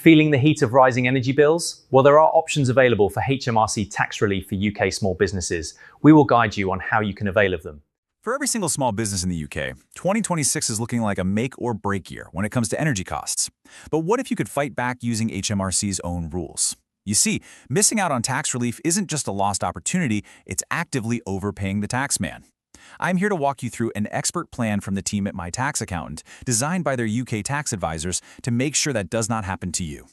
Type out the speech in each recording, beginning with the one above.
Feeling the heat of rising energy bills? Well, there are options available for HMRC tax relief for UK small businesses. We will guide you on how you can avail of them. For every single small business in the UK, 2026 is looking like a make or break year when it comes to energy costs. But what if you could fight back using HMRC's own rules? You see, missing out on tax relief isn't just a lost opportunity, it's actively overpaying the taxman. I'm here to walk you through an expert plan from the team at My Tax Accountant, designed by their UK tax advisors to make sure that does not happen to you.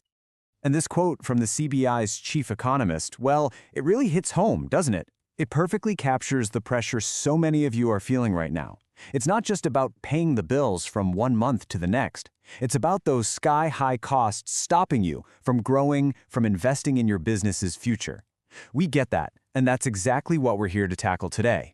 And this quote from the CBI's chief economist, well, it really hits home, doesn't it? It perfectly captures the pressure so many of you are feeling right now. It's not just about paying the bills from one month to the next. It's about those sky-high costs stopping you from growing, from investing in your business's future. We get that, and that's exactly what we're here to tackle today.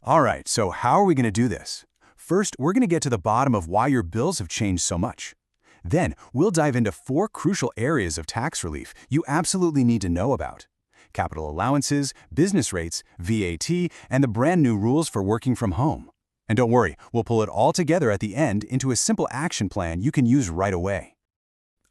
All right, so how are we going to do this? First, we're going to get to the bottom of why your bills have changed so much. Then, we'll dive into 4 crucial areas of tax relief you absolutely need to know about: capital allowances, business rates, VAT, and the brand new rules for working from home. And don't worry, we'll pull it all together at the end into a simple action plan you can use right away.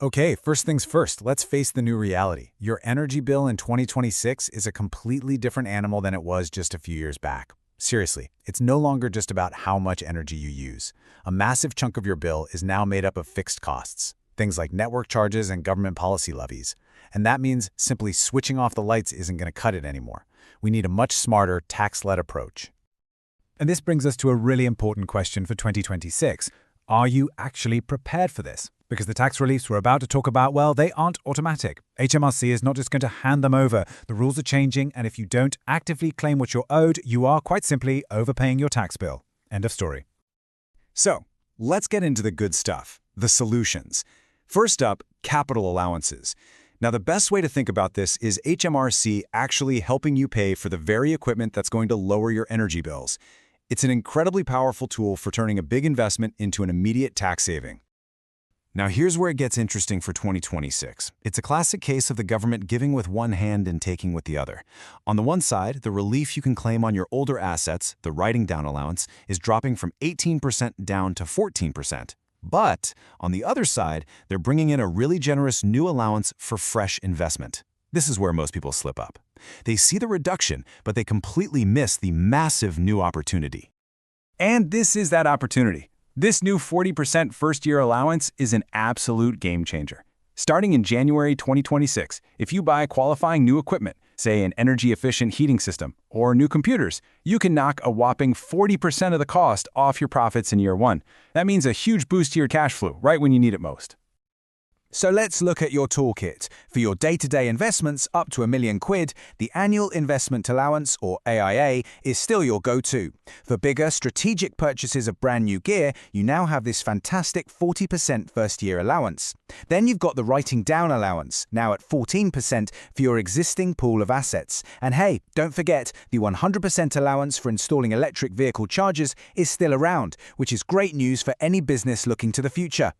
Okay, first things first, let's face the new reality. Your energy bill in 2026 is a completely different animal than it was just a few years back. Seriously, it's no longer just about how much energy you use. A massive chunk of your bill is now made up of fixed costs, things like network charges and government policy levies. And that means simply switching off the lights isn't going to cut it anymore. We need a much smarter, tax-led approach. And this brings us to a really important question for 2026. Are you actually prepared for this? Because the tax reliefs we're about to talk about, well, they aren't automatic. HMRC is not just going to hand them over. The rules are changing, and if you don't actively claim what you're owed, you are quite simply overpaying your tax bill. End of story. So, let's get into the good stuff, the solutions. First up, capital allowances. Now, the best way to think about this is HMRC actually helping you pay for the very equipment that's going to lower your energy bills. It's an incredibly powerful tool for turning a big investment into an immediate tax saving. Now here's where it gets interesting for 2026. It's a classic case of the government giving with one hand and taking with the other. On the one side, the relief you can claim on your older assets, the writing down allowance, is dropping from 18% down to 14%. But on the other side, they're bringing in a really generous new allowance for fresh investment. This is where most people slip up. They see the reduction, but they completely miss the massive new opportunity. And this is that opportunity. This new 40% first-year allowance is an absolute game changer. Starting in January 2026, if you buy qualifying new equipment, say an energy-efficient heating system or new computers, you can knock a whopping 40% of the cost off your profits in year one. That means a huge boost to your cash flow right when you need it most. So let's look at your toolkit. For your day-to-day investments up to £1 million, the Annual Investment Allowance, or AIA, is still your go-to. For bigger, strategic purchases of brand new gear, you now have this fantastic 40% first-year allowance. Then you've got the Writing Down Allowance, now at 14% for your existing pool of assets. And hey, don't forget, the 100% allowance for installing electric vehicle chargers is still around, which is great news for any business looking to the future.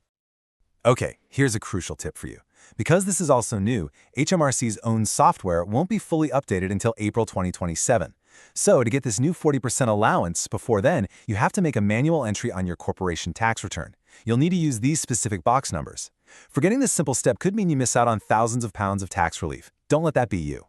Okay, here's a crucial tip for you. Because this is also new, HMRC's own software won't be fully updated until April 2027. So to get this new 40% allowance before then, you have to make a manual entry on your corporation tax return. You'll need to use these specific box numbers. Forgetting this simple step could mean you miss out on thousands of pounds of tax relief. Don't let that be you.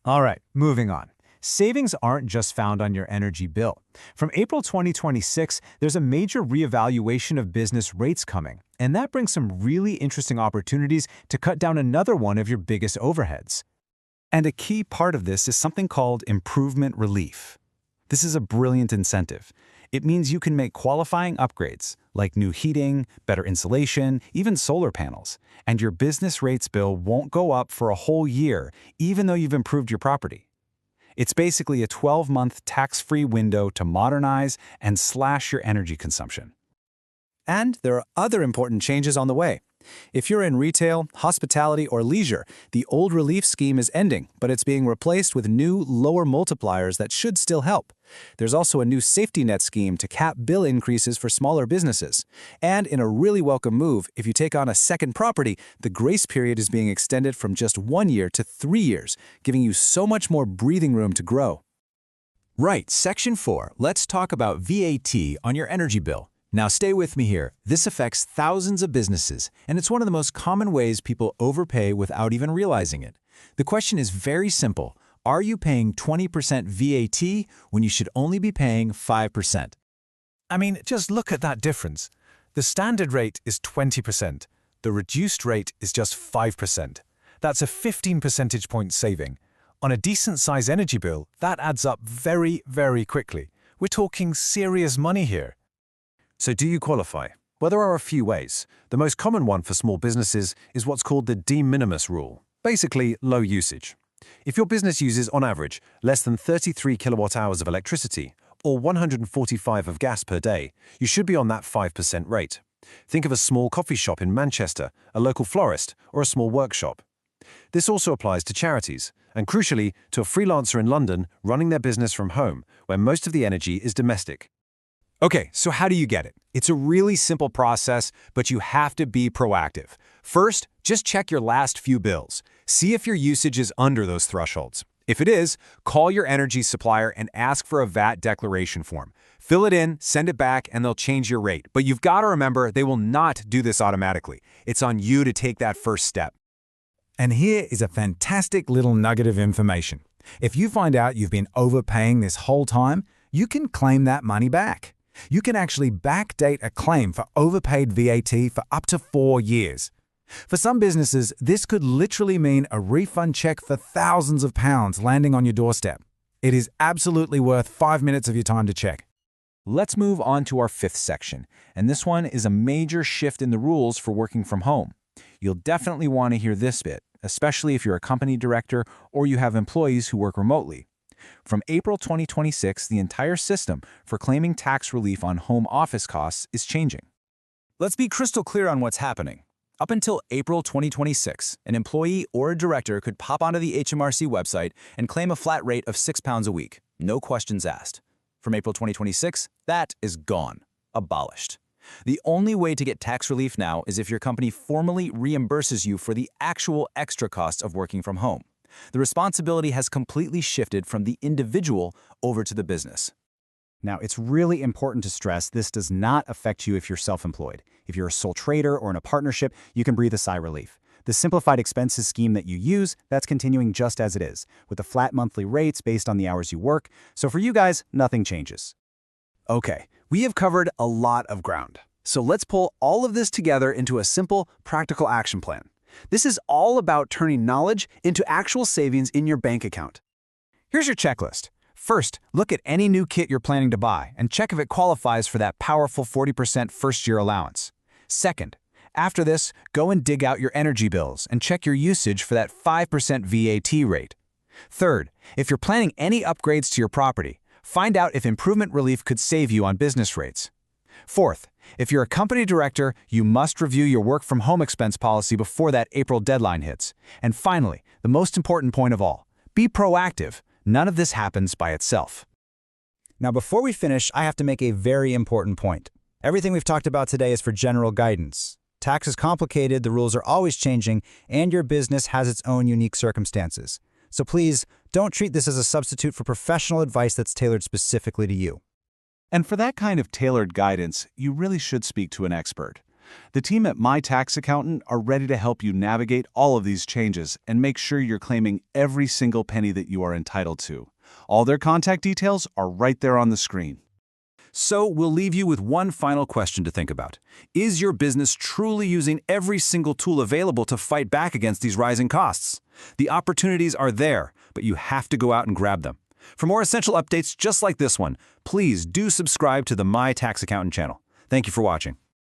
All right, moving on. Savings aren't just found on your energy bill. From April 2026, there's a major reevaluation of business rates coming, and that brings some really interesting opportunities to cut down another one of your biggest overheads. And a key part of this is something called improvement relief. This is a brilliant incentive. It means you can make qualifying upgrades, like new heating, better insulation, even solar panels, and your business rates bill won't go up for a whole year, even though you've improved your property. It's basically a 12-month tax-free window to modernize and slash your energy consumption. And there are other important changes on the way. If you're in retail, hospitality, or leisure, the old relief scheme is ending, but it's being replaced with new, lower multipliers that should still help. There's also a new safety net scheme to cap bill increases for smaller businesses. And in a really welcome move, if you take on a second property, the grace period is being extended from just 1 year to 3 years, giving you so much more breathing room to grow. Right, Section 4. Let's talk about VAT on your energy bill. Now stay with me here. This affects thousands of businesses, and it's one of the most common ways people overpay without even realizing it. The question is very simple. Are you paying 20% VAT when you should only be paying 5%? I mean, just look at that difference. The standard rate is 20%. The reduced rate is just 5%. That's a 15 percentage point saving. On a decent-sized energy bill, that adds up very, very quickly. We're talking serious money here. So do you qualify? Well, there are a few ways. The most common one for small businesses is what's called the de minimis rule, basically low usage. If your business uses, on average, less than 33 kilowatt-hours of electricity or 145 of gas per day, you should be on that 5% rate. Think of a small coffee shop in Manchester, a local florist, or a small workshop. This also applies to charities, and crucially, to a freelancer in London running their business from home, where most of the energy is domestic. Okay, so how do you get it? It's a really simple process, but you have to be proactive. First, just check your last few bills. See if your usage is under those thresholds. If it is, call your energy supplier and ask for a VAT declaration form. Fill it in, send it back, and they'll change your rate. But you've got to remember, they will not do this automatically. It's on you to take that first step. And here is a fantastic little nugget of information. If you find out you've been overpaying this whole time, you can claim that money back. You can actually backdate a claim for overpaid VAT for up to 4 years. For some businesses, this could literally mean a refund check for thousands of pounds landing on your doorstep. It is absolutely worth 5 minutes of your time to check. Let's move on to our fifth section, and this one is a major shift in the rules for working from home. You'll definitely want to hear this bit, especially if you're a company director or you have employees who work remotely. From April 2026, the entire system for claiming tax relief on home office costs is changing. Let's be crystal clear on what's happening. Up until April 2026, an employee or a director could pop onto the HMRC website and claim a flat rate of £6 a week, no questions asked. From April 2026, that is gone, abolished. The only way to get tax relief now is if your company formally reimburses you for the actual extra costs of working from home. The responsibility has completely shifted from the individual over to the business. Now, it's really important to stress this does not affect you if you're self-employed. If you're a sole trader or in a partnership, you can breathe a sigh of relief. The simplified expenses scheme that you use, that's continuing just as it is, with the flat monthly rates based on the hours you work. So for you guys, nothing changes. Okay, we have covered a lot of ground. So let's pull all of this together into a simple, practical action plan. This is all about turning knowledge into actual savings in your bank account. Here's your checklist. First, look at any new kit you're planning to buy and check if it qualifies for that powerful 40% first-year allowance. Second, after this, go and dig out your energy bills and check your usage for that 5% VAT rate. Third, if you're planning any upgrades to your property, find out if improvement relief could save you on business rates. Fourth, if you're a company director, you must review your work-from-home expense policy before that April deadline hits. And finally, the most important point of all, be proactive. None of this happens by itself. Now, before we finish, I have to make a very important point. Everything we've talked about today is for general guidance. Tax is complicated, the rules are always changing, and your business has its own unique circumstances. So please, don't treat this as a substitute for professional advice that's tailored specifically to you. And for that kind of tailored guidance, you really should speak to an expert. The team at My Tax Accountant are ready to help you navigate all of these changes and make sure you're claiming every single penny that you are entitled to. All their contact details are right there on the screen. So we'll leave you with one final question to think about. Is your business truly using every single tool available to fight back against these rising costs? The opportunities are there, but you have to go out and grab them. For more essential updates just like this one, please do subscribe to the My Tax Accountant channel. Thank you for watching.